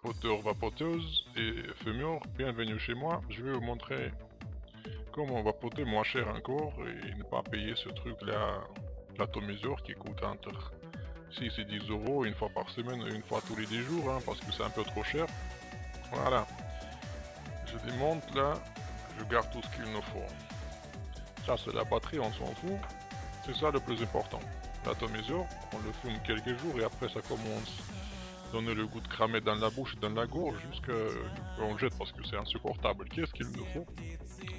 Vapoteur, vapoteuse et fumeur, bienvenue chez moi. Je vais vous montrer comment vapoter moins cher encore et ne pas payer ce truc là, l'atomiseur qui coûte entre 6 et 10 euros une fois par semaine et une fois tous les 10 jours hein, parce que c'est un peu trop cher. Voilà, je démonte là, je garde tout ce qu'il nous faut. Ça c'est la batterie, on s'en fout, c'est ça le plus important. L'atomiseur, on le fume quelques jours et après ça commence donner le goût de cramer dans la bouche et dans la gorge jusqu'à qu'on le jette parce que c'est insupportable. Qu'est-ce qu'il nous faut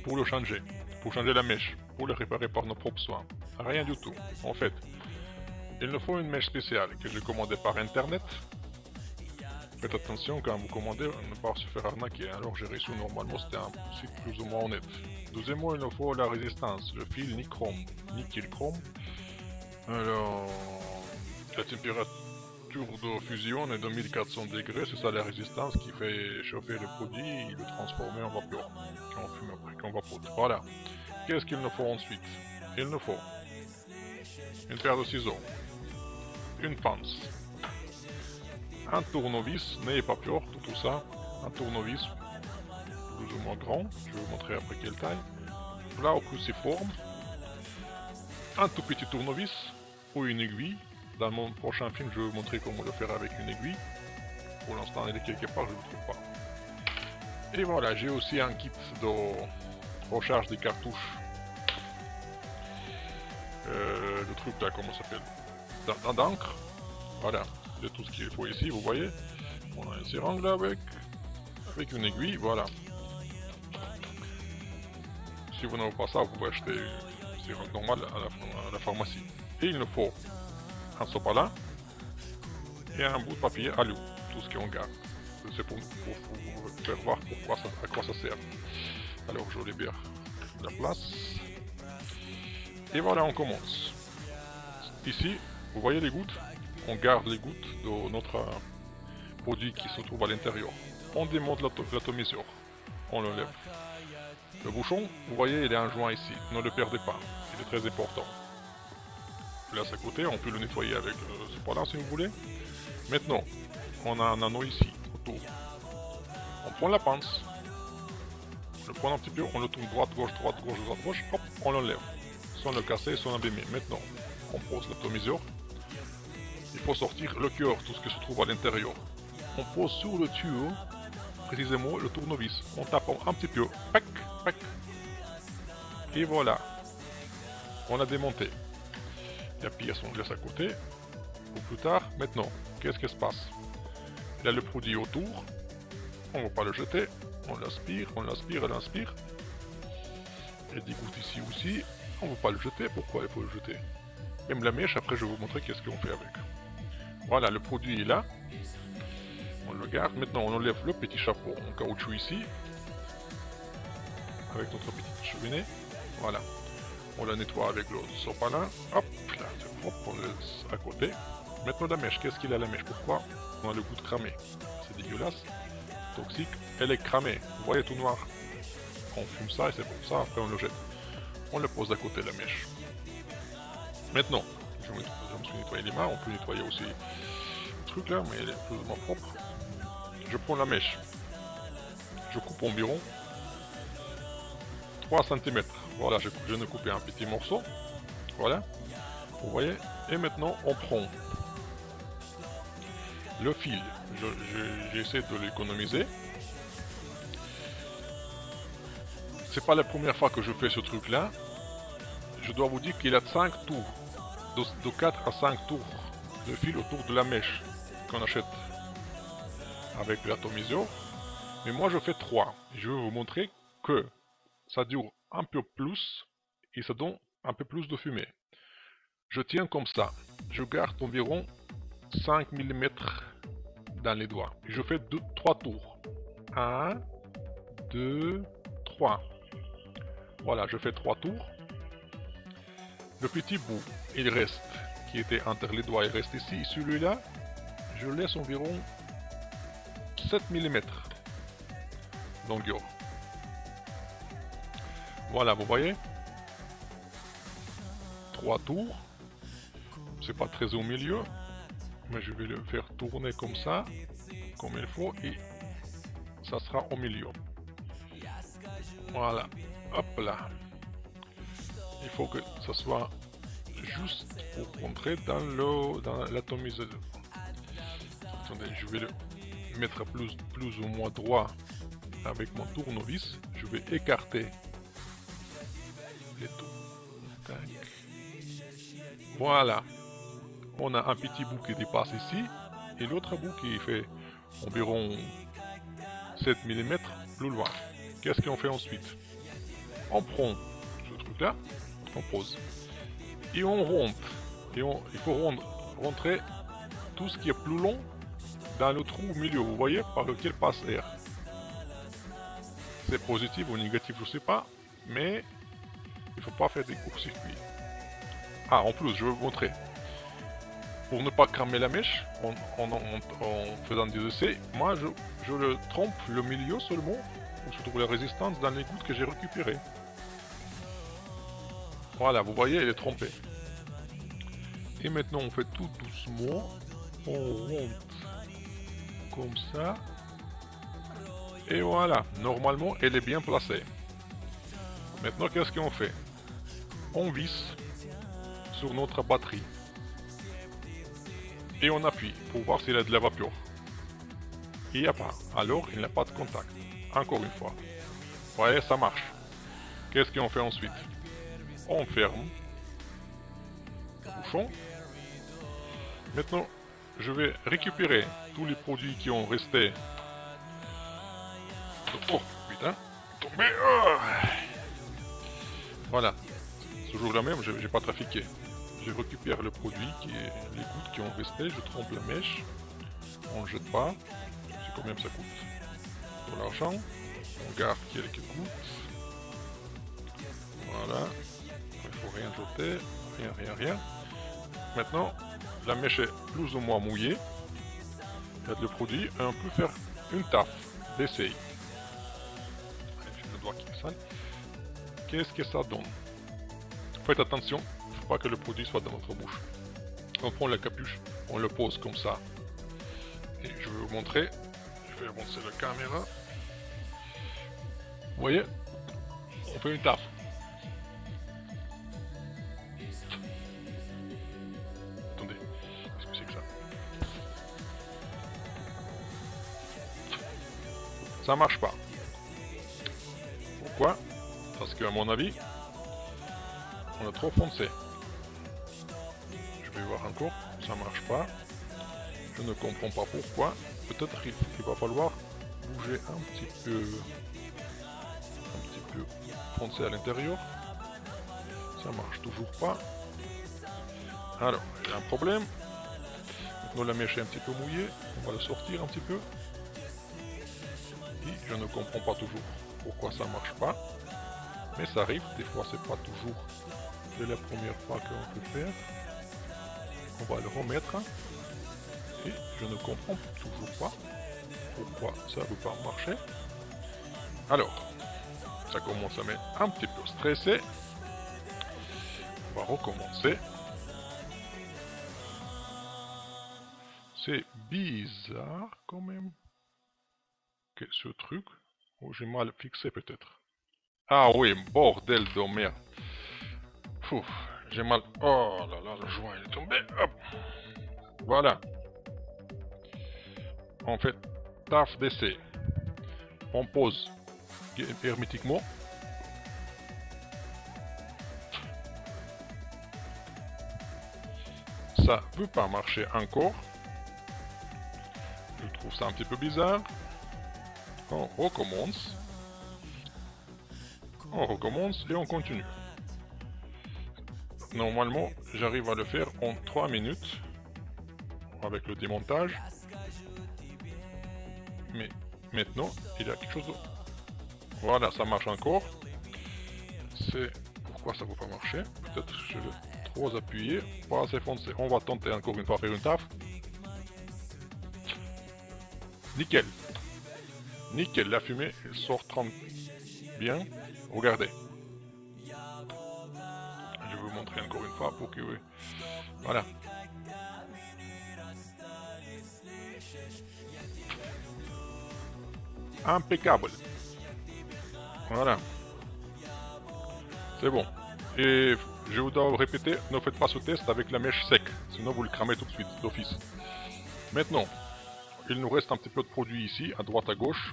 pour le changer? Pour changer la mèche, pour le réparer par nos propres soins? Rien du tout. En fait, il nous faut une mèche spéciale que j'ai commandée par internet. Faites attention quand vous commandez à ne pas se faire arnaquer. Alors j'ai reçu normalement, c'était un site plus ou moins honnête. Deuxièmement, il nous faut la résistance, le fil nichrome, nickel chrome. Alors, la température de fusion est de 1400 degrés, c'est ça la résistance qui fait chauffer le produit et le transformer en vapeur, qu'on fume après, qu'on vapote. Voilà. Qu'est-ce qu'il nous faut ensuite? Il nous faut une paire de ciseaux, une pince, un tournevis, n'ayez pas peur, tout ça, un tournevis plus ou moins grand, je vais vous montrer après quelle taille, plat ou cruciforme, un tout petit tournevis ou une aiguille. Dans mon prochain film, je vais vous montrer comment le faire avec une aiguille. Pour l'instant, elle est quelque part, je ne le trouve pas. Et voilà, j'ai aussi un kit de recharge des cartouches. Le truc là, comment ça s'appelle? D'encre. Voilà, c'est tout ce qu'il faut ici, vous voyez. On a une seringue là avec une aiguille, voilà. Si vous n'avez pas ça, vous pouvez acheter une seringue normale à la pharmacie. Et il nous faut un sopalin et un bout de papier alu, tout ce qu'on garde. C'est pour vous faire voir à quoi ça sert. Alors je libère la place. Et voilà, on commence. Ici, vous voyez les gouttes? On garde les gouttes de notre produit qui se trouve à l'intérieur. On démonte l'atomiseur. On le lève. Le bouchon, vous voyez, il y a un joint ici. Ne le perdez pas. Il est très important. Je laisse à côté, on peut le nettoyer avec ce point-là si vous voulez. Maintenant, on a un anneau ici, autour. On prend la pince. On le prend un petit peu, on le tourne droite, gauche, hop, on l'enlève. Sans le casser, sans l'abîmer. Maintenant, on pose l'atomiseur. Il faut sortir le cœur, tout ce qui se trouve à l'intérieur. On pose sur le tuyau, précisément le tournevis. On tape un petit peu, pac, pac. Et voilà. On a démonté. La pièce, on laisse à côté. Pour plus tard. Maintenant, qu'est-ce qui se passe? Il y a le produit autour. On ne va pas le jeter. On l'aspire, on l'aspire, on l'aspire. Il y a des gouttes ici aussi. On ne va pas le jeter. Pourquoi il faut le jeter? Même la mèche, après je vais vous montrer qu'est-ce qu'on fait avec. Voilà, le produit est là. On le garde. Maintenant, on enlève le petit chapeau en caoutchouc ici. Avec notre petite cheminée. Voilà. On la nettoie avec le sopalin. Hop, là, c'est propre. On le laisse à côté. Maintenant, la mèche. Qu'est-ce qu'il a la mèche? Pourquoi? On a le goût de cramer. C'est dégueulasse. Toxique. Elle est cramée. Vous voyez tout noir. On fume ça et c'est pour ça. Après, on le jette. On le pose à côté de la mèche. Maintenant, je me suis nettoyé les mains. On peut nettoyer aussi le truc là, mais elle est plus ou moins propre. Je prends la mèche. Je coupe environ 3 cm. Voilà, je viens de couper un petit morceau. Voilà. Vous voyez. Et maintenant, on prend le fil. J'essaie de l'économiser. C'est pas la première fois que je fais ce truc là. Je dois vous dire qu'il y a 5 tours. De 4 à 5 tours de fil autour de la mèche qu'on achète avec l'atomiseur. Mais moi je fais 3. Je vais vous montrer que ça dure un peu plus et ça donne un peu plus de fumée. Je tiens comme ça. Je garde environ 5 mm dans les doigts. Je fais 3 tours. 1, 2, 3. Voilà, je fais 3 tours. Le petit bout, il reste, qui était entre les doigts, il reste ici. Celui-là, je laisse environ 7 mm longueur. Voilà, vous voyez, 3 tours. C'est pas très au milieu, mais je vais le faire tourner comme ça. comme il faut et ça sera au milieu. Voilà, hop là. Il faut que ça soit juste pour rentrer dans l'atomiseur. Attendez, je vais le mettre plus ou moins droit avec mon tournevis. Je vais écarter les tours. Voilà. On a un petit bout qui dépasse ici et l'autre bout qui fait environ 7 mm plus loin. Qu'est-ce qu'on fait ensuite? On prend ce truc là, on pose et on rentre. Et il faut rentrer tout ce qui est plus long dans le trou au milieu, vous voyez, par lequel passe l'air. C'est positif ou négatif, je sais pas, mais il faut pas faire des courts-circuits. Ah, en plus, je vais vous montrer. Pour ne pas cramer la mèche, en faisant des essais, moi je le trompe le milieu seulement, où se trouve la résistance dans les gouttes que j'ai récupérées. Voilà, vous voyez, elle est trompée. Et maintenant on fait tout doucement, on rentre comme ça. Et voilà, normalement elle est bien placée. Maintenant qu'est-ce qu'on fait? On visse sur notre batterie. Et on appuie pour voir s'il y a de la vapeur. Il n'y a pas, alors il n'y a pas de contact. Encore une fois. Vous voyez, ça marche. Qu'est-ce qu'on fait ensuite? On ferme le bouchon. Maintenant, je vais récupérer tous les produits qui ont resté. Oh putain, tombé. Oh. Voilà, ce jour-là même, j'ai pas trafiqué. Je récupère le produit, les gouttes qui ont resté, je trempe la mèche, on ne jette pas, c'est combien ça coûte de l'argent, on garde quelques gouttes, voilà, il ne faut rien jeter, rien. Maintenant, la mèche est plus ou moins mouillée, il y a le produit, et on peut faire une taffe d'essai. J'ai le doigt qui est sale. Qu'est-ce que ça donne? Faites attention, il ne faut pas que le produit soit dans votre bouche. On prend la capuche, on le pose comme ça. Et je vais vous montrer, je vais avancer la caméra. Vous voyez, on fait une taffe. Attendez, qu'est-ce que c'est que ça? Ça marche pas. Pourquoi? Parce qu'à mon avis, on a trop foncé. Je vais voir encore, ça marche pas. Je ne comprends pas pourquoi. Peut-être qu'il va falloir bouger un petit peu foncer à l'intérieur. Ça marche toujours pas. Alors, il y a un problème. Maintenant la mèche est un petit peu mouillée. On va le sortir un petit peu. Et je ne comprends pas toujours pourquoi ça marche pas. Mais ça arrive, des fois c'est pas toujours de la première fois qu'on peut faire. On va le remettre. Et je ne comprends toujours pas pourquoi ça ne veut pas marcher. Alors, ça commence à m'être un petit peu stressé. On va recommencer. C'est bizarre quand même que ce truc. Oh, j'ai mal fixé peut-être. Ah oui, bordel de merde. J'ai mal. Oh là là, le joint est tombé. Hop. Voilà. On fait taf d'essai. On pose hermétiquement. Ça ne veut pas marcher encore. Je trouve ça un petit peu bizarre. On recommence. On recommence et on continue. Normalement, j'arrive à le faire en 3 minutes avec le démontage. Mais maintenant, il y a quelque chose de... Voilà, ça marche encore. C'est pourquoi ça ne veut pas marcher. Peut-être que je l'ai trop appuyé, pas assez foncé. On va tenter encore une fois faire une taf. Nickel. Nickel, la fumée elle sort bien. Regardez. Je vais vous montrer encore une fois pour que... Voilà. Impeccable. Voilà. C'est bon. Et je vous dois répéter, ne faites pas ce test avec la mèche sec, sinon vous le cramez tout de suite, d'office. Maintenant, il nous reste un petit peu de produit ici, à droite à gauche.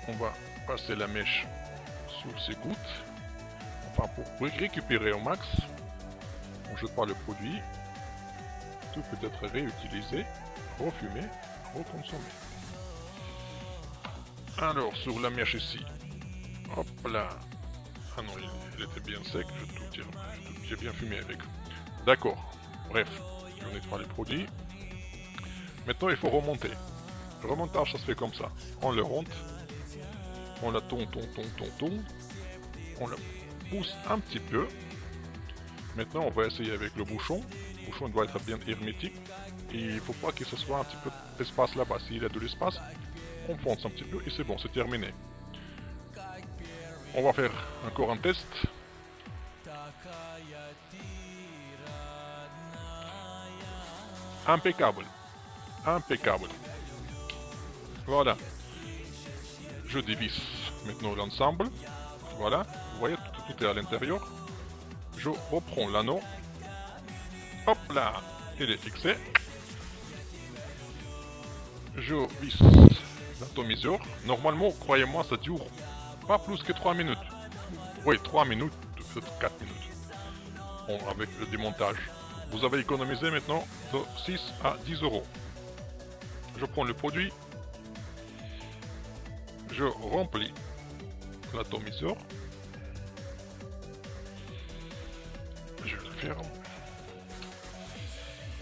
On va passer la mèche sous ces gouttes. Enfin, pour récupérer au max, on ne jette pas le produit. Tout peut être réutilisé, refumé, reconsommé. Alors, sur la mèche ici, hop là. Ah non, il était bien sec, j'ai bien fumé avec. D'accord, bref, je nettoie les produits. Maintenant, il faut remonter. Le remontage, ça se fait comme ça. On le remonte, on la tourne, on la pousse un petit peu. Maintenant, on va essayer avec le bouchon. Le bouchon doit être bien hermétique. Et il ne faut pas que ce soit un petit peu d'espace là-bas. S'il y a de l'espace, on fonce un petit peu et c'est bon, c'est terminé. On va faire encore un test. Impeccable. Impeccable. Voilà. Je dévisse maintenant l'ensemble. Voilà. Vous voyez, tout est à l'intérieur. Je reprends l'anneau. Hop là. Il est fixé. Je visse l'atomiseur. Normalement, croyez-moi, ça dure pas plus que 3 minutes. Oui, 3 minutes, peut-être 4 minutes. Bon, avec le démontage. Vous avez économisé maintenant de 6 à 10 euros. Je prends le produit. Je remplis l'atomiseur. Je le ferme.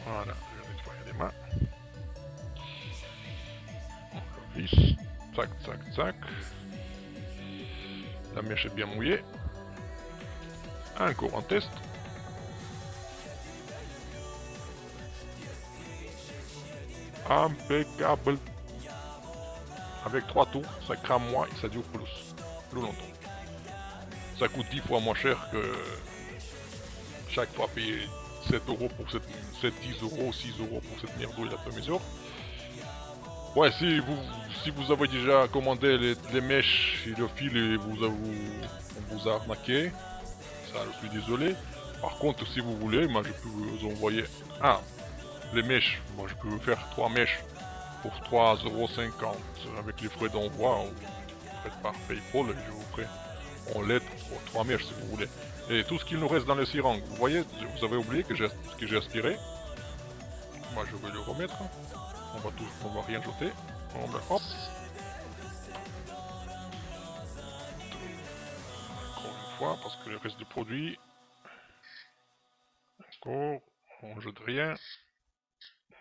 Voilà, je vais nettoyer les mains. On le visse. Tac, tac, tac. La mèche est bien mouillée. Encore un test. Impeccable. Avec 3 tours, ça crame moins et ça dure plus longtemps. Ça coûte 10 fois moins cher que chaque fois payer 7 euros pour 10 euros, 6 euros pour cette merdouille d'atomiseur. Ouais, si vous avez déjà commandé les mèches et le fil et on vous a arnaqué, ça je suis désolé. Par contre, si vous voulez, moi je peux vous envoyer les mèches. Moi je peux vous faire 3 mèches pour 3,50 € avec les frais d'envoi. Faites par PayPal et je vous ferai en lettres 3 mèches si vous voulez. Et tout ce qu'il nous reste dans le sirang, vous voyez, vous avez oublié que j'ai aspiré. Moi je vais le remettre. On va rien jeter. On va hop. Encore une fois, parce que le reste du produit. Encore. On jette rien.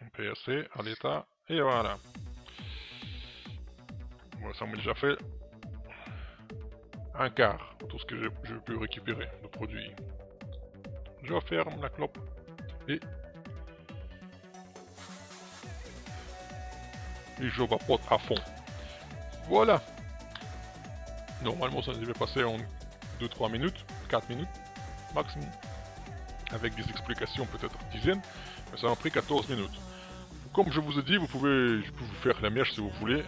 On peut assez à l'état. Et voilà. Bon, ça m'a déjà fait un quart de tout ce que je peux récupérer de produit. Je ferme la clope et je vapote à fond. Voilà. Normalement ça devait passer en 2-3 minutes, 4 minutes maximum. Avec des explications peut-être dizaines, mais ça m'a pris 14 minutes. Comme je vous ai dit, je peux vous faire la mèche si vous voulez,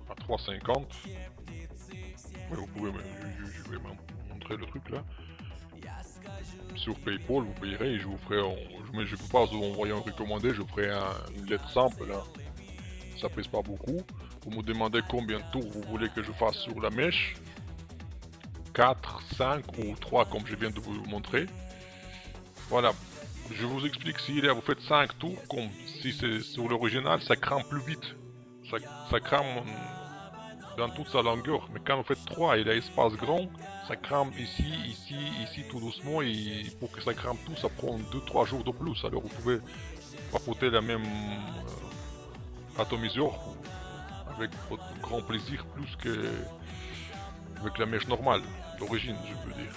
à 3,50. Vous pouvez, je vais montrer le truc là. Sur PayPal, vous payerez et je vous ferai, mais je ne peux pas vous envoyer un recommandé, je ferai une lettre simple là. Ça pèse pas beaucoup. Vous me demandez combien de tours vous voulez que je fasse sur la mèche. 4, 5 ou 3 comme je viens de vous montrer. Voilà. Je vous explique, si vous faites 5 tours, comme si c'est sur l'original, ça crame plus vite. Ça crame dans toute sa longueur. Mais quand vous faites 3 et l'espace grand, ça crame ici, ici, ici tout doucement. Et pour que ça crame tout, ça prend 2-3 jours de plus. Alors vous pouvez papoter la même atomiseur avec votre grand plaisir, plus que avec la mèche normale, d'origine je veux dire.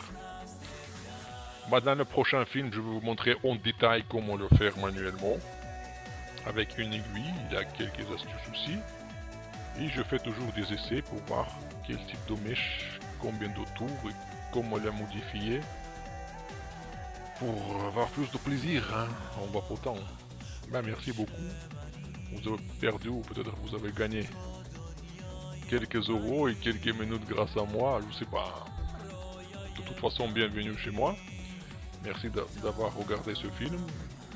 Dans le prochain film, je vais vous montrer en détail comment le faire manuellement. Avec une aiguille, il y a quelques astuces aussi. Et je fais toujours des essais pour voir quel type de mèche, combien de tours et comment la modifier. Pour avoir plus de plaisir en vapotant. Merci beaucoup. Vous avez perdu ou peut-être vous avez gagné. quelques euros et quelques minutes grâce à moi, je sais pas. De toute façon, bienvenue chez moi. Merci d'avoir regardé ce film.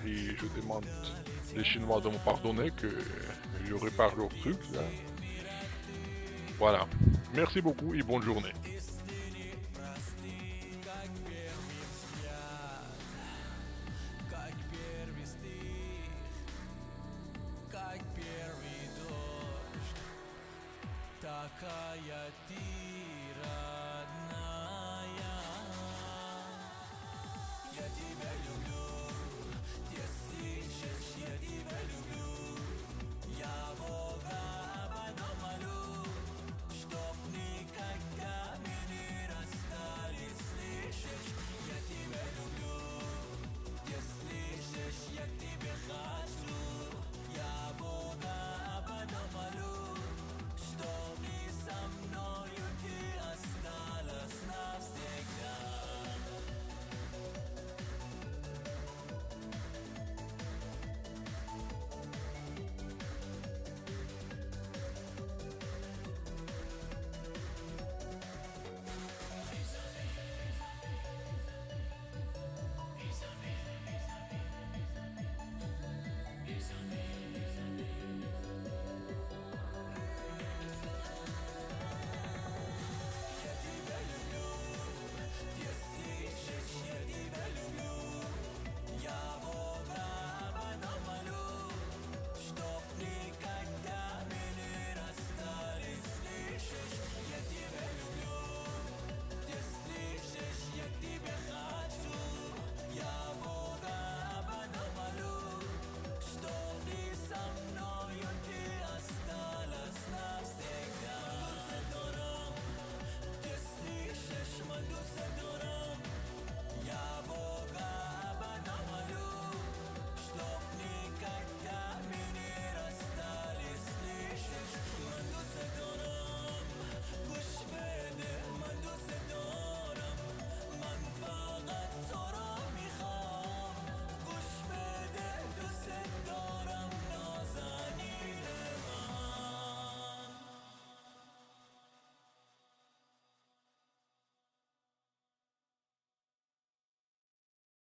Et je demande les Chinois de me pardonner que je répare leur truc là. Voilà. Merci beaucoup et bonne journée. Такая ты родная, я тебя люблю.